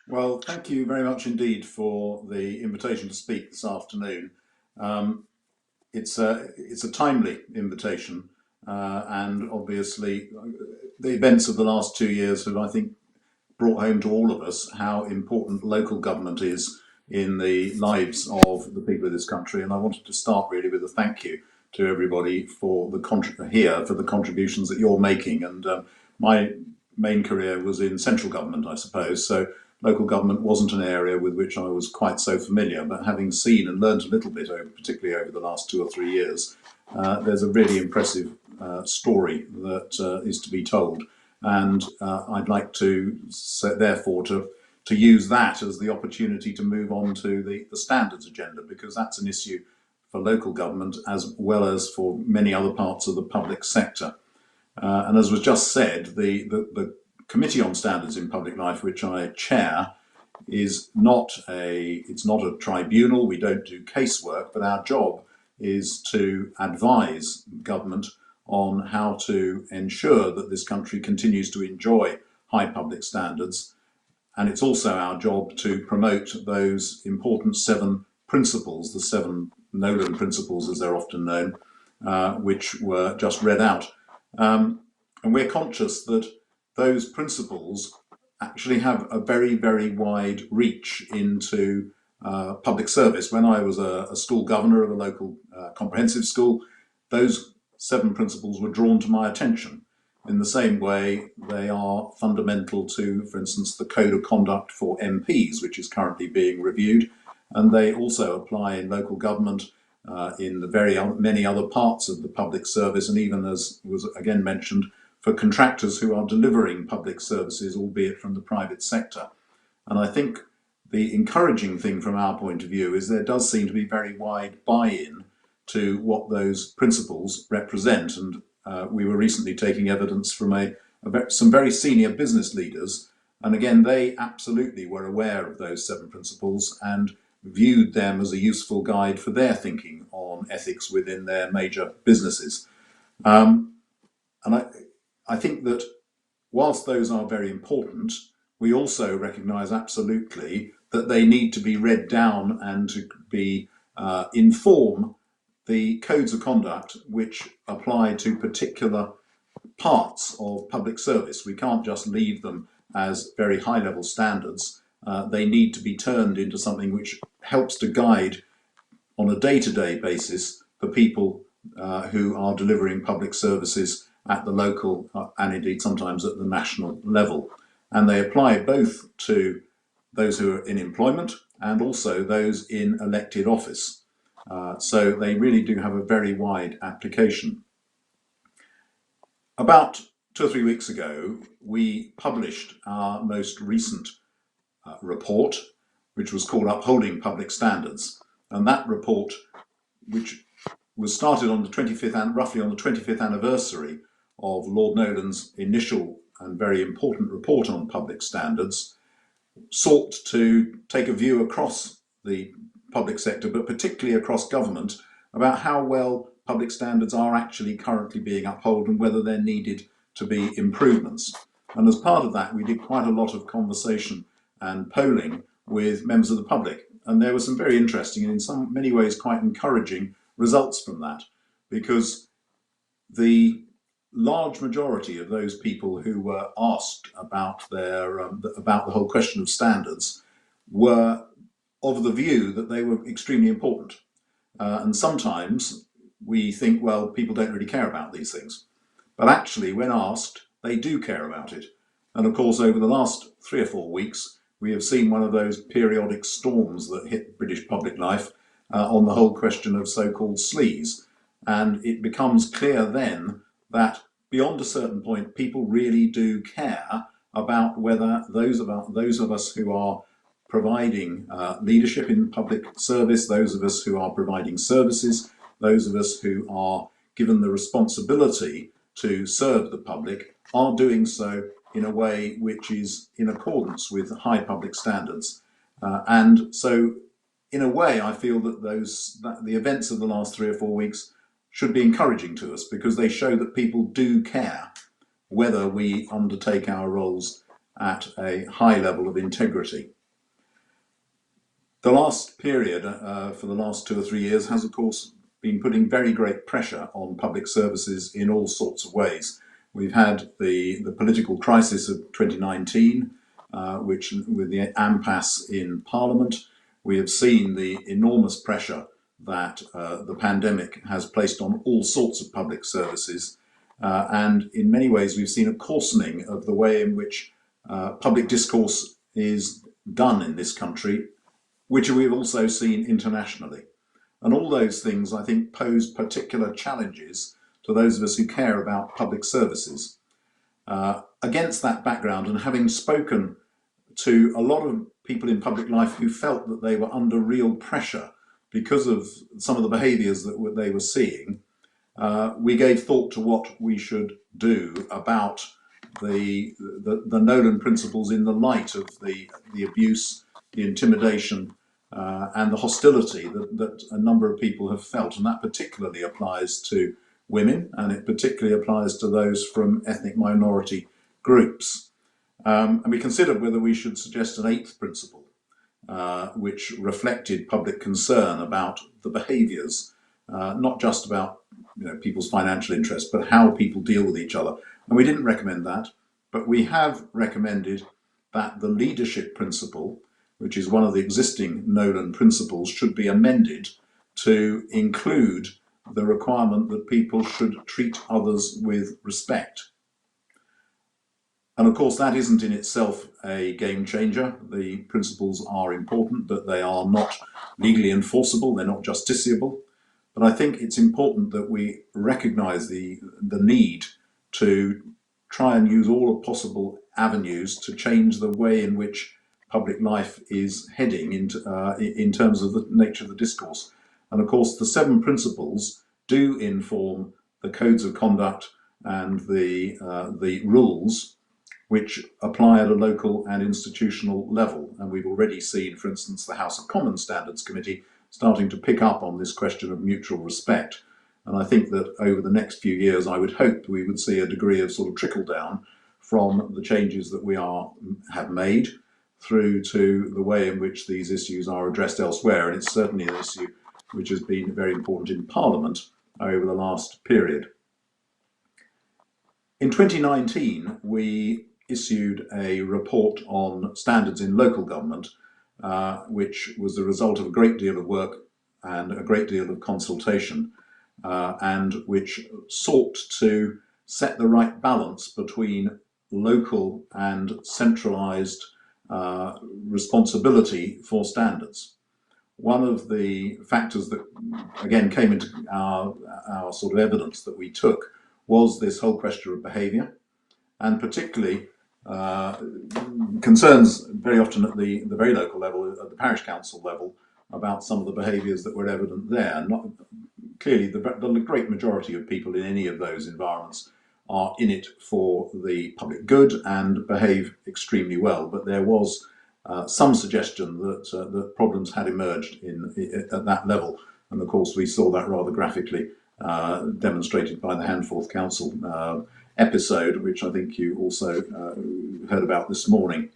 Well, thank you very much indeed for the invitation to speak this afternoon. Um, it's a timely invitation, and obviously the events of the last 2 years have, I think, brought home to all of us how important local government is in the lives of the people of this country. And I wanted to start really with a thank you to everybody for the contributions that you're making. And my main career was in central government, I suppose. So local government wasn't an area with which I was quite so familiar. But having seen and learned a little bit, particularly over the last 2 or 3 years, there's a really impressive story that is to be told. And I'd like to, therefore, to use that as the opportunity to move on to the standards agenda, because that's an issue for local government as well as for many other parts of the public sector. And as was just said, the Committee on Standards in Public Life, which I chair, it's not a tribunal. We don't do casework, but our job is to advise government on how to ensure that this country continues to enjoy high public standards. And it's also our job to promote those important seven principles, the seven Nolan principles as they're often known, which were just read out. And we're conscious that those principles actually have a very, very wide reach into public service. When I was a school governor of a local comprehensive school, those seven principles were drawn to my attention. In the same way, they are fundamental to, for instance, the Code of Conduct for MPs, which is currently being reviewed. And they also apply in local government, in the many other parts of the public service, and even, as was again mentioned, for contractors who are delivering public services, albeit from the private sector. And I think the encouraging thing from our point of view is there does seem to be very wide buy-in to what those principles represent. And we were recently taking evidence from some very senior business leaders. And again, they absolutely were aware of those seven principles and viewed them as a useful guide for their thinking on ethics within their major businesses. And I think that whilst those are very important, we also recognise absolutely that they need to be read down and to be inform the codes of conduct which apply to particular parts of public service. We can't just leave them as very high level standards. They need to be turned into something which helps to guide on a day-to-day basis the people who are delivering public services at the local and indeed sometimes at the national level. And they apply both to those who are in employment and also those in elected office. So they really do have a very wide application. About 2 or 3 weeks ago, we published our most recent report, which was called Upholding Public Standards. And that report, which was started on the 25th, roughly on the 25th anniversary of Lord Nolan's initial and very important report on public standards, sought to take a view across the public sector, but particularly across government, about how well public standards are actually currently being upheld and whether there needed to be improvements. And as part of that, we did quite a lot of conversation and polling with members of the public. And there were some very interesting and in many ways quite encouraging results from that, because the large majority of those people who were asked about about the whole question of standards were of the view that they were extremely important. And sometimes we think, well, people don't really care about these things. But actually, when asked, they do care about it. And of course, over the last 3 or 4 weeks, we have seen one of those periodic storms that hit British public life on the whole question of so-called sleaze. And it becomes clear then that beyond a certain point, people really do care about whether those of us who are providing leadership in public service, those of us who are providing services, those of us who are given the responsibility to serve the public, are doing so in a way which is in accordance with high public standards. And so, in a way, I feel that the events of the last 3 or 4 weeks should be encouraging to us, because they show that people do care whether we undertake our roles at a high level of integrity. The last period, for the last 2 or 3 years, has of course been putting very great pressure on public services in all sorts of ways. We've had the political crisis of 2019, which with the impasse in Parliament, we have seen the enormous pressure that the pandemic has placed on all sorts of public services. And in many ways, we've seen a coarsening of the way in which public discourse is done in this country, which we've also seen internationally. And all those things, I think, pose particular challenges to those of us who care about public services. Against that background, and having spoken to a lot of people in public life who felt that they were under real pressure because of some of the behaviours that they were seeing, we gave thought to what we should do about the Nolan principles in the light of the abuse, the intimidation, and the hostility that a number of people have felt. And that particularly applies to women, and it particularly applies to those from ethnic minority groups. And we considered whether we should suggest an eighth principle, which reflected public concern about the behaviours, not just about people's financial interests, but how people deal with each other. And we didn't recommend that, but we have recommended that the leadership principle, which is one of the existing Nolan principles, should be amended to include the requirement that people should treat others with respect. And of course, that isn't in itself a game changer. The principles are important, but they are not legally enforceable, they're not justiciable. But I think it's important that we recognise the need to try and use all the possible avenues to change the way in which public life is heading in terms of the nature of the discourse. And of course, the 7 principles do inform the codes of conduct and the rules which apply at a local and institutional level. And we've already seen, for instance, the House of Commons Standards Committee starting to pick up on this question of mutual respect. And I think that over the next few years, I would hope we would see a degree of sort of trickle down from the changes that we have made through to the way in which these issues are addressed elsewhere. And it's certainly an issue which has been very important in Parliament over the last period. In 2019, we issued a report on standards in local government, which was the result of a great deal of work and a great deal of consultation, and which sought to set the right balance between local and centralised responsibility for standards. One of the factors that again came into our sort of evidence that we took was this whole question of behaviour, and particularly concerns very often at the very local level, at the parish council level, about some of the behaviours that were evident there. Clearly, the great majority of people in any of those environments are in it for the public good and behave extremely well, but there was some suggestion that problems had emerged at that level, and of course we saw that rather graphically demonstrated by the Handforth Council episode, which I think you also heard about this morning.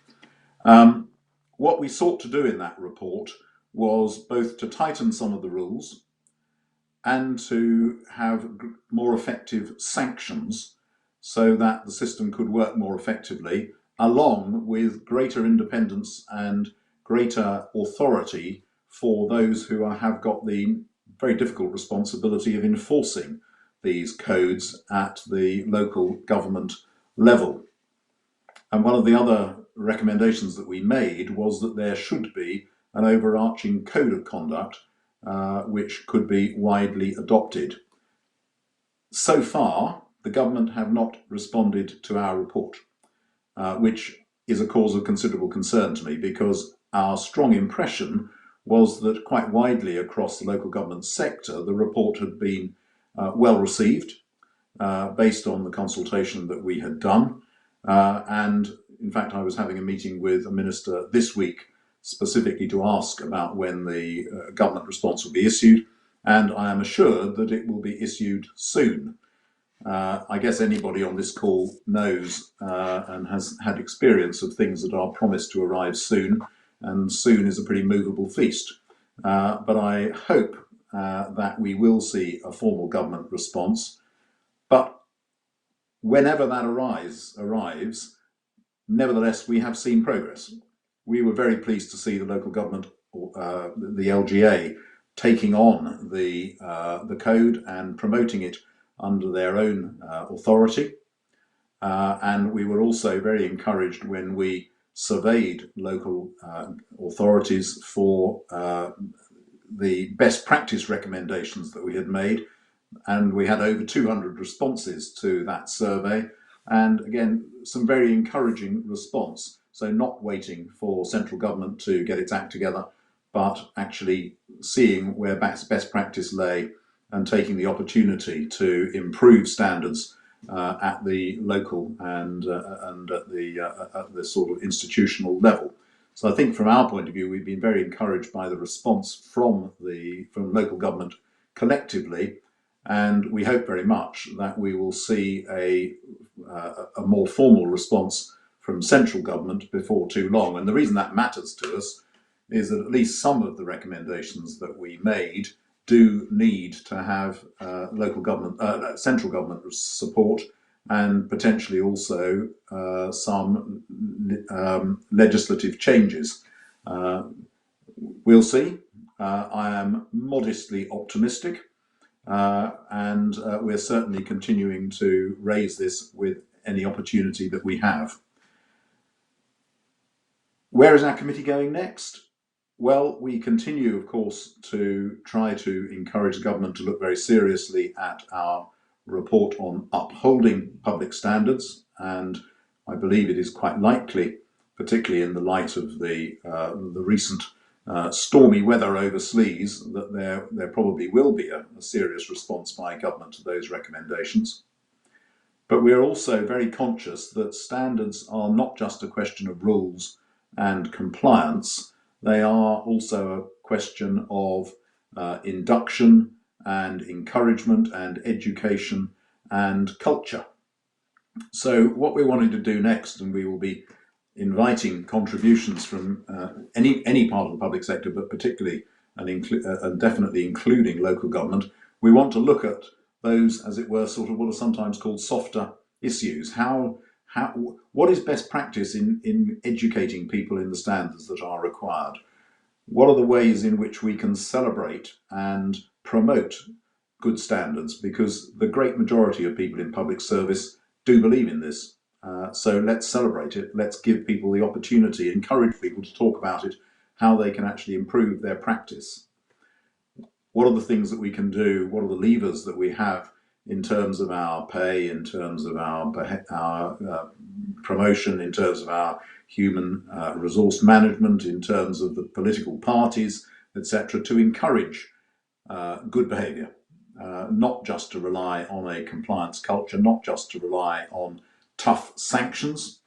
What we sought to do in that report was both to tighten some of the rules and to have more effective sanctions so that the system could work more effectively, along with greater independence and greater authority for those who have got the very difficult responsibility of enforcing these codes at the local government level. And one of the other recommendations that we made was that there should be an overarching code of conduct which could be widely adopted. So far, the government have not responded to our report, which is a cause of considerable concern to me, because our strong impression was that quite widely across the local government sector, the report had been well received based on the consultation that we had done. And in fact, I was having a meeting with a minister this week specifically to ask about when the government response will be issued, and I am assured that it will be issued soon. I guess anybody on this call knows and has had experience of things that are promised to arrive soon, and soon is a pretty movable feast. But I hope that we will see a formal government response. But whenever that arrives, nevertheless, we have seen progress. We were very pleased to see the local government, the LGA, taking on the code and promoting it under their own authority. And we were also very encouraged when we surveyed local authorities for the best practice recommendations that we had made. And we had over 200 responses to that survey. And again, some very encouraging response. So not waiting for central government to get its act together, but actually seeing where best practice lay and taking the opportunity to improve standards at the local and at the sort of institutional level. So I think from our point of view, we've been very encouraged by the response from local government collectively, and we hope very much that we will see a more formal response from central government before too long. And the reason that matters to us is that at least some of the recommendations that we made do need to have central government support, and potentially also some legislative changes. We'll see. I am modestly optimistic, and we're certainly continuing to raise this with any opportunity that we have. Where is our committee going next? Well, we continue, of course, to try to encourage government to look very seriously at our report on upholding public standards, and I believe it is quite likely, particularly in the light of the recent stormy weather overseas, that there probably will be a serious response by government to those recommendations. But we are also very conscious that standards are not just a question of rules and compliance. They are also a question of induction and encouragement and education and culture. So what we're wanting to do next, and we will be inviting contributions from any part of the public sector, but particularly and definitely including local government, we want to look at those, as it were, sort of what are sometimes called softer issues. What is best practice in educating people in the standards that are required? What are the ways in which we can celebrate and promote good standards? Because the great majority of people in public service do believe in this. So let's celebrate it. Let's give people the opportunity, encourage people to talk about it, how they can actually improve their practice. What are the things that we can do? What are the levers that we have in terms of our pay, in terms of our promotion, in terms of our human resource management, in terms of the political parties, etc., to encourage good behaviour, not just to rely on a compliance culture, not just to rely on tough sanctions,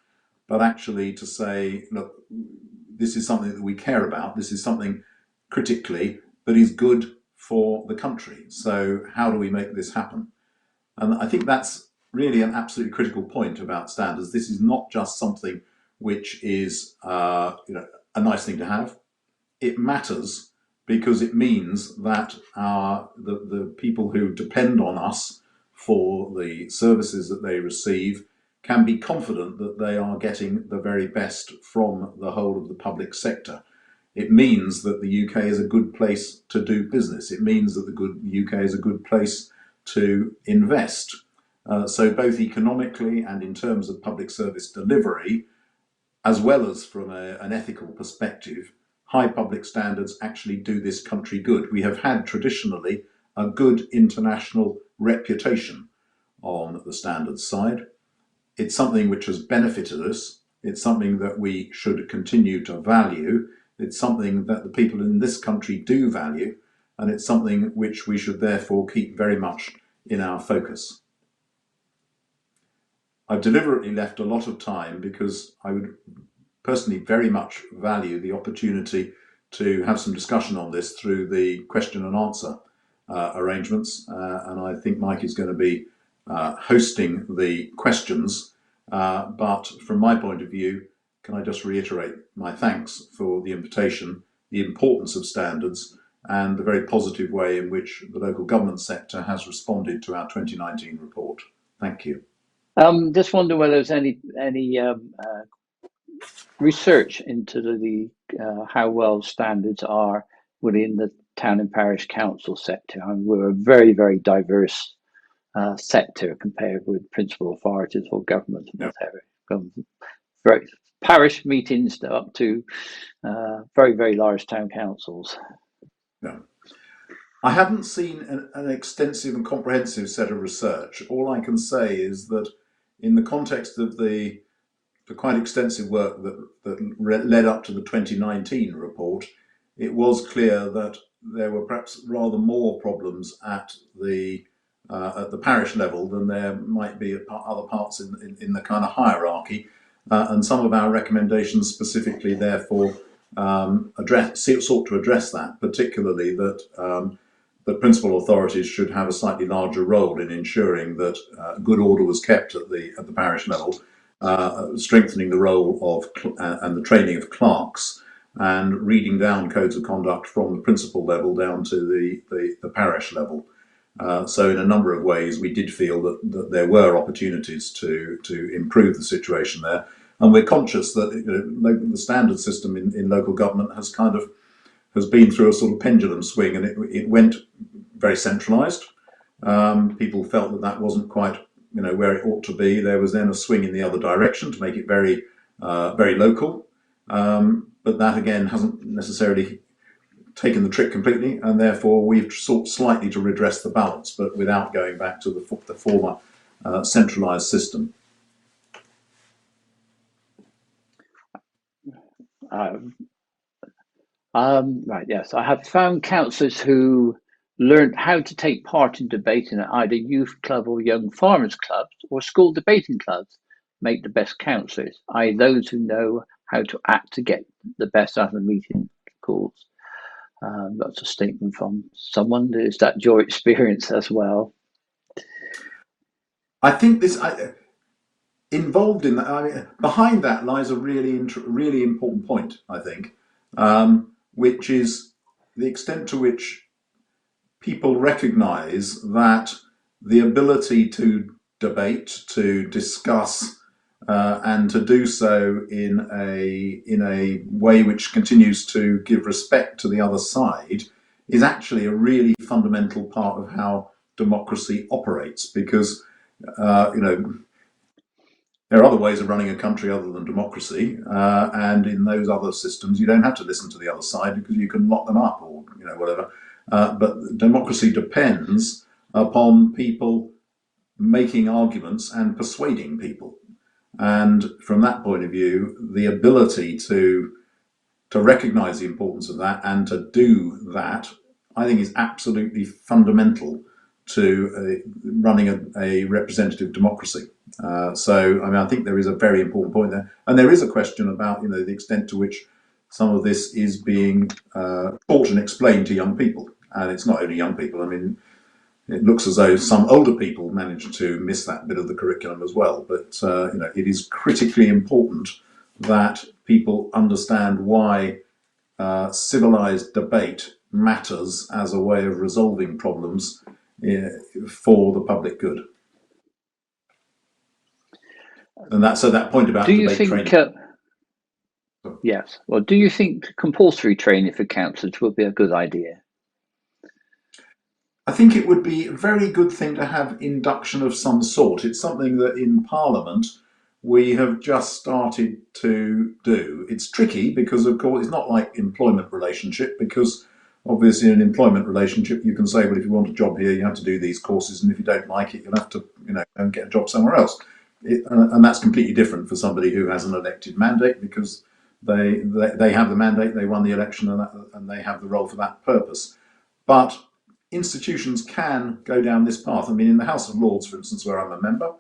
but actually to say, look, this is something that we care about, this is something critically that is good for the country. So how do we make this happen? And I think that's really an absolutely critical point about standards. This is not just something which is a nice thing to have. It matters because it means that the people who depend on us for the services that they receive can be confident that they are getting the very best from the whole of the public sector. It means that the UK is a good place to do business. It means that the UK is a good place to invest. So both economically and in terms of public service delivery, as well as from an ethical perspective, high public standards actually do this country good. We have had traditionally a good international reputation on the standards side. It's something which has benefited us. It's something that we should continue to value. It's something that the people in this country do value, and it's something which we should therefore keep very much in our focus. I've deliberately left a lot of time because I would personally very much value the opportunity to have some discussion on this through the question and answer arrangements, and I think Mike is going to be hosting the questions. But from my point of view, can I just reiterate my thanks for the invitation, the importance of standards, and the very positive way in which the local government sector has responded to our 2019 report. Thank you. Just wonder whether there's any research into the how well standards are within the town and parish council sector. I mean, we're a very, very diverse sector compared with principal authorities or government and whatever. Very parish meetings up to very, very large town councils. Yeah. I haven't seen an extensive and comprehensive set of research. All I can say is that in the context of the quite extensive work that led up to the 2019 report, it was clear that there were perhaps rather more problems at the parish level than there might be at other parts in the kind of hierarchy. And some of our recommendations specifically, therefore, sought to address that, particularly that the principal authorities should have a slightly larger role in ensuring that good order was kept at the parish level, strengthening the role of and the training of clerks, and reading down codes of conduct from the principal level down to the parish level. So in a number of ways, we did feel that there were opportunities to improve the situation there. And we're conscious that the standard system in local government has been through a sort of pendulum swing, and it went very centralised. People felt that wasn't quite where it ought to be. There was then a swing in the other direction to make it very very local, but that again hasn't necessarily taken the trick completely, and therefore we've sought slightly to redress the balance, but without going back to the former centralised system. Right, yes. I have found councillors who learned how to take part in debating at either youth club or young farmers clubs or school debating clubs make the best councillors, i.e. those who know how to act to get the best out of the meeting calls. That's a statement from someone. Is that your experience as well? I think involved in that, behind that lies a really important point, I think, which is the extent to which people recognise that the ability to debate, to discuss, and to do so in a way which continues to give respect to the other side is actually a really fundamental part of how democracy operates. Because there are other ways of running a country other than democracy, and in those other systems you don't have to listen to the other side because you can lock them up or whatever. But democracy depends upon people making arguments and persuading people. And from that point of view, the ability to recognise the importance of that and to do that, I think, is absolutely fundamental to running a representative democracy. So, I think there is a very important point there, and there is a question about the extent to which some of this is being taught and explained to young people, and it's not only young people. It looks as though some older people manage to miss that bit of the curriculum as well. But it is critically important that people understand why civilised debate matters as a way of resolving problems for the public good. And that point about debate training. Yes. Well, do you think compulsory training for councillors would be a good idea? I think it would be a very good thing to have induction of some sort. It's something that in Parliament we have just started to do. It's tricky because, of course, it's not like employment relationship, because obviously in an employment relationship you can say, well, if you want a job here you have to do these courses, and if you don't like it you'll have to go and get a job somewhere else. And that's completely different for somebody who has an elected mandate, because they have the mandate, they won the election, and they have the role for that purpose. But institutions can go down this path. In the House of Lords, for instance, where I'm a member,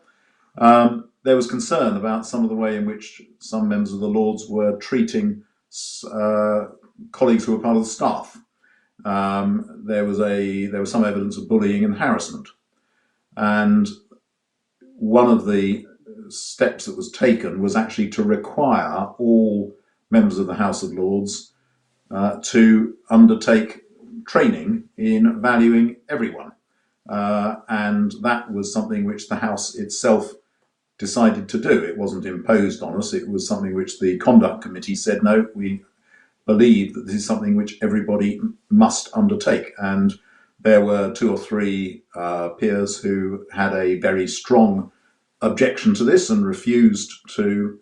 there was concern about some of the way in which some members of the Lords were treating colleagues who were part of the staff. There was some evidence of bullying and harassment, and one of the steps that was taken was actually to require all members of the House of Lords to undertake training in valuing everyone. And that was something which the House itself decided to do. It wasn't imposed on us. It was something which the Conduct Committee said, no, we believe that this is something which everybody must undertake. And there were 2 or 3 peers who had a very strong objection to this and refused to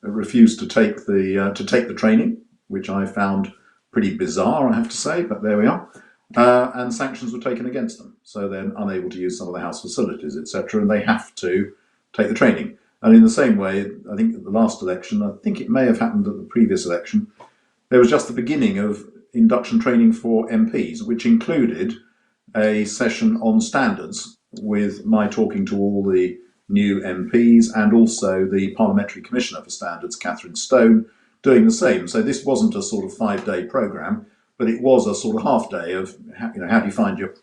take the training, which I found pretty bizarre, I have to say, but there we are. And sanctions were taken against them, so they're unable to use some of the House facilities, etc., and they have to take the training. And in the same way, I think at the last election, I think it may have happened at the previous election, there was just the beginning of induction training for MPs, which included a session on standards with my talking to all the new MPs and also the Parliamentary Commissioner for Standards, Catherine Stone, doing the same. So this wasn't a sort of 5-day programme, but it was a sort of half day of how do you find your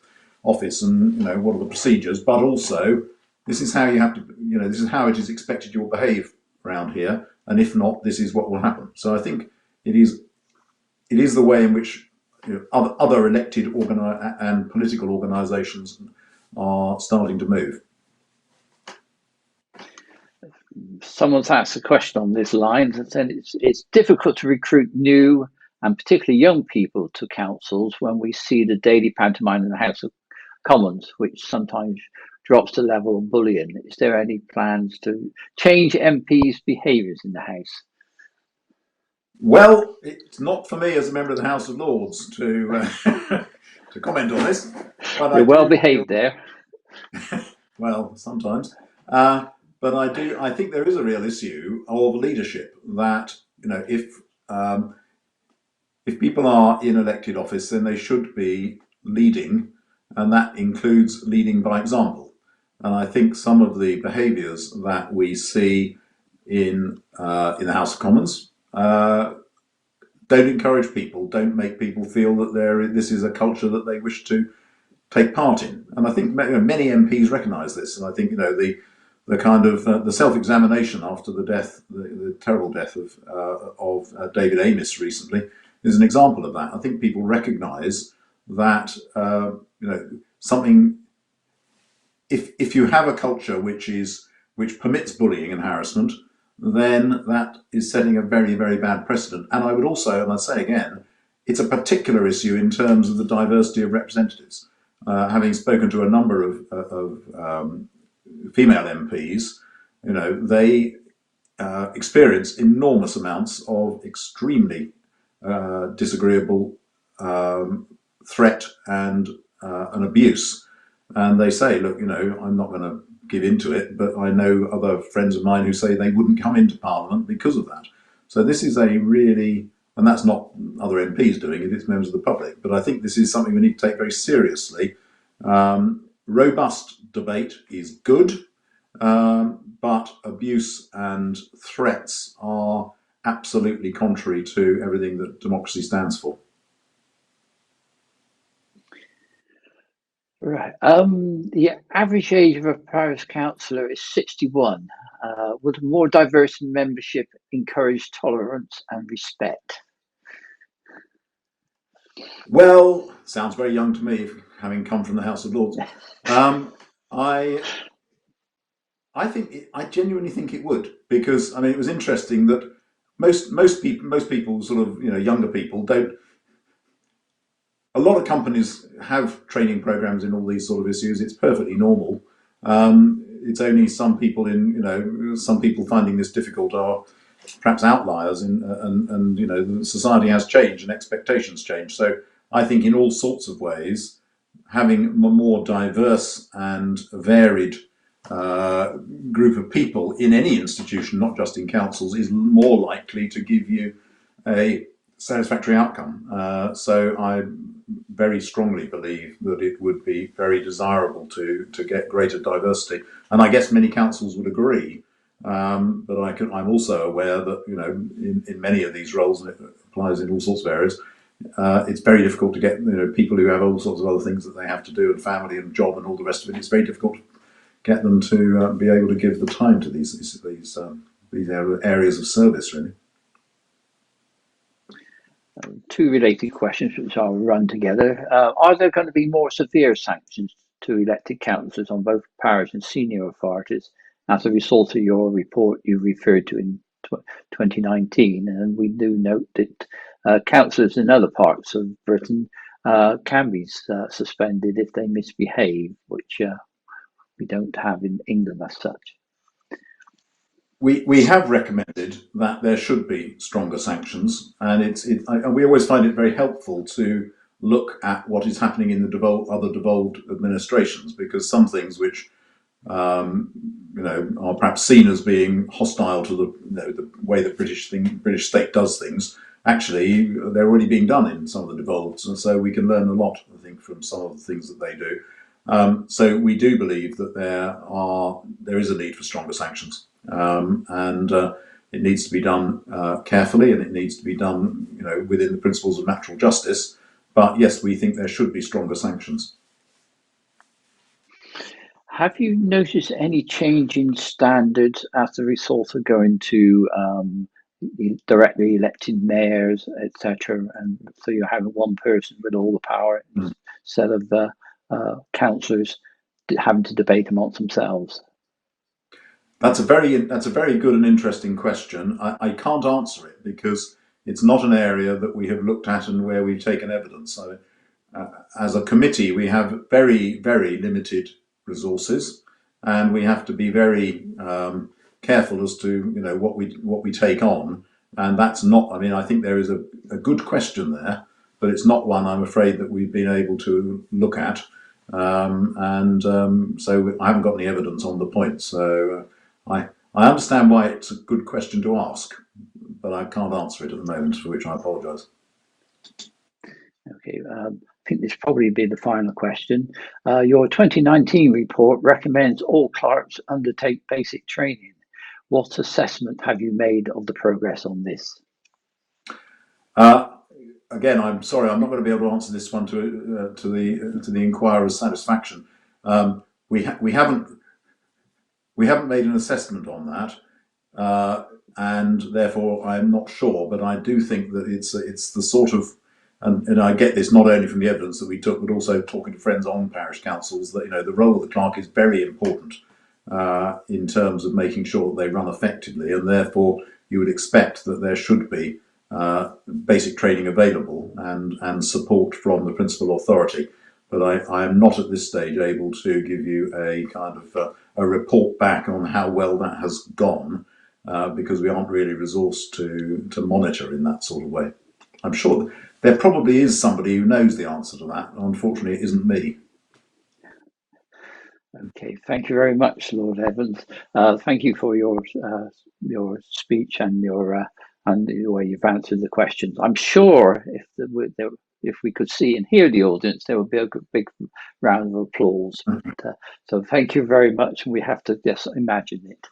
office and what are the procedures, but also this is how you have to, this is how it is expected you'll behave around here, and if not, this is what will happen. So I think it is the way in which other elected and political organisations are starting to move. Someone's asked a question on this line and said it's difficult to recruit new and particularly young people to councils when we see the daily pantomime in the House of Commons, which sometimes drops to the level of bullying. Is there any plans to change MPs' behaviours in the House? Well, it's not for me as a member of the House of Lords to to comment on this. But You're well behaved there. Well, sometimes. But I think there is a real issue of leadership that, if people are in elected office, then they should be leading, and that includes leading by example. And I think some of the behaviours that we see in the House of Commons don't encourage people, don't make people feel that this is a culture that they wish to take part in. And I think many MPs recognise this, and I think the kind of the self-examination after the death, the terrible death of David Amis recently, is an example of that. I think people recognise that something. If you have a culture which permits bullying and harassment, then that is setting a very, very bad precedent. And I would also, and I say again, it's a particular issue in terms of the diversity of representatives. Having spoken to a number of female MPs, they experience enormous amounts of extremely disagreeable threat and abuse. And they say, look, I'm not going to give into it, but I know other friends of mine who say they wouldn't come into Parliament because of that. So this is a really, and that's not other MPs doing it, it's members of the public, but I think this is something we need to take very seriously. Robust debate is good, but abuse and threats are absolutely contrary to everything that democracy stands for. Right. The average age of a parish councillor is 61. Would more diverse membership encourage tolerance and respect? Well, sounds very young to me, having come from the House of Lords. I genuinely think it would, because it was interesting that most people sort of younger people don't. A lot of companies have training programs in all these sort of issues. It's perfectly normal. It's only some people finding this difficult are perhaps outliers, and society has changed and expectations change. So I think in all sorts of ways, having a more diverse and varied group of people in any institution, not just in councils, is more likely to give you a satisfactory outcome. So I very strongly believe that it would be very desirable to get greater diversity, and I guess many councils would agree. But I'm also aware that in many of these roles, and it applies in all sorts of areas, it's very difficult to get people who have all sorts of other things that they have to do, and family and job and all the rest of it. It's very difficult to get them to be able to give the time to these areas of service, really. Two related questions which I'll run together. Are there going to be more severe sanctions to elected councillors on both parish and senior authorities as a result of your report you referred to in 2019? And we do note that councillors in other parts of Britain can be suspended if they misbehave, which we don't have in England as such. We have recommended that there should be stronger sanctions, and we always find it very helpful to look at what is happening in the other devolved administrations, because some things which are perhaps seen as being hostile to the way the British state does things, actually they're already being done in some of the devolveds, and so we can learn a lot, I think, from some of the things that they do. So we do believe that there is a need for stronger sanctions, and it needs to be done carefully, and it needs to be done, within the principles of natural justice. But yes, we think there should be stronger sanctions. Have you noticed any change in standards as a result of going to directly elected mayors, etc., and so you're having one person with all the power instead of councillors having to debate amongst themselves? That's a very good and interesting question. I can't answer it because it's not an area that we have looked at and where we've taken evidence. So, as a committee, we have very, very limited resources, and we have to be very careful as to what we take on. And that's not. I mean, I think there is a good question there, but it's not one, I'm afraid, that we've been able to look at. So I haven't got any evidence on the point. So I understand why it's a good question to ask, but I can't answer it at the moment, for which I apologise. Okay, I think this probably be the final question. Your 2019 report recommends all clerks undertake basic training. What assessment have you made of the progress on this? Again, I'm sorry, I'm not going to be able to answer this one to the inquirer's satisfaction. We haven't made an assessment on that, and therefore I'm not sure. But I do think that it's the sort of, and I get this not only from the evidence that we took, but also talking to friends on parish councils, that the role of the clerk is very important in terms of making sure that they run effectively, and therefore you would expect that there should be basic training available and support from the principal authority. But I am not at this stage able to give you a kind of a report back on how well that has gone, because we aren't really resourced to monitor in that sort of way. I'm sure there probably is somebody who knows the answer to that. Unfortunately, it isn't me. Okay, thank you very much, Lord Evans. Thank you for your speech and the way you've answered the questions. I'm sure if we could see and hear the audience, there would be a big round of applause. So thank you very much, and we have to just imagine it.